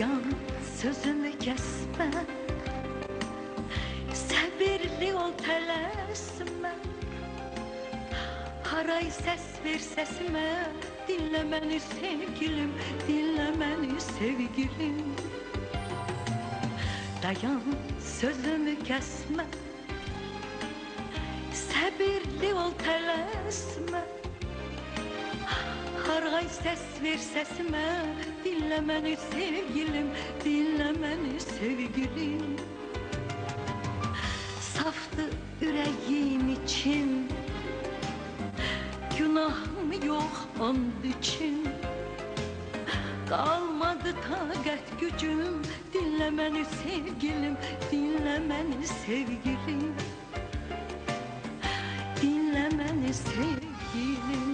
Dayan, sözümü kesme, səbirli ol, tələsmə. Haray səs ver səsimə, dinlə məni sevgilim, dinlə məni sevgilim. Dayan, sözümü kesme, səbirli ol, tələsmə. Haray səs ver səsimə, dinlə məni sevgilim, dinlə məni sevgilim. Saftı ürəyin için, günahım yok and için. Qalmadı taqət gücüm, dinlə məni sevgilim, dinlə məni sevgilim. Dinlə məni sevgilim.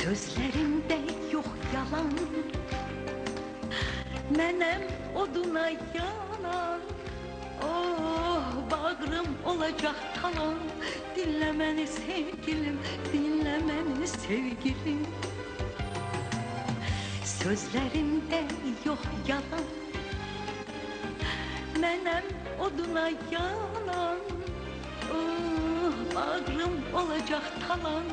Sözlerimde yok yalan, mənim oduna yanan. Oh, bağrım olacak talan, dinlə məni sevgilim, dinlə məni sevgilim. Sözlerimde yok yalan, mənim oduna yanan. Oh, bağrım olacak talan,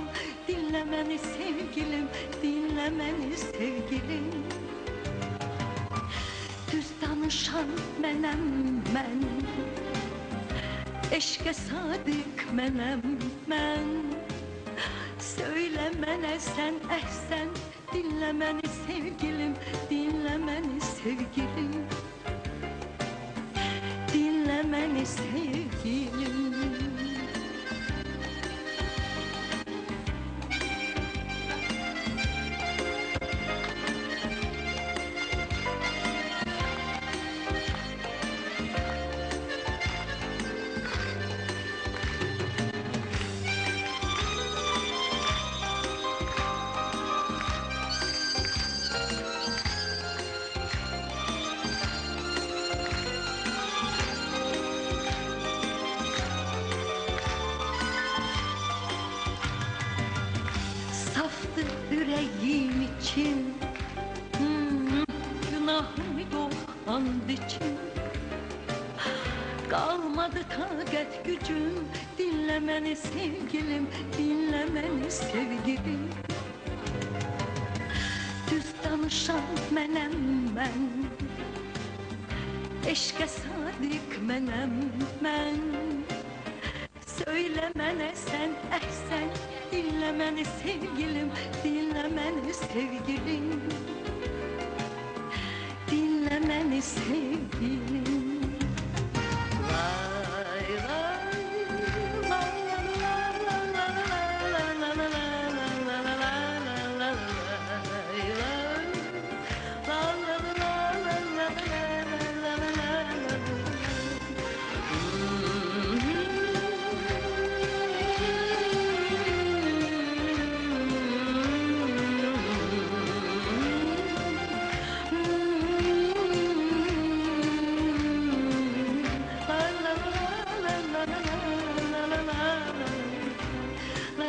dinlə məni sevgilim, dinlə məni sevgilim. Düz danışan mənəm mən, eşqə sadiq mənəm mən. Söylə mənə sən əhsən, dinlə məni sevgilim, dinlə məni sevgilim. Dinlə məni sevgilim. Saftı yüreğim için, günahım yok and için. Qalmadı taqət gücüm, dinlə məni sevgilim, dinlə məni sevgilim. Düz danışan mənəm mən, eşqə sadiq mənəm mən. Söylə mənə sən əhsən, dinlə məni sevgilim, dinlə məni sevgilim. Dinlə məni sevgilim.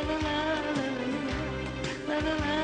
Lay lay lay lay la la la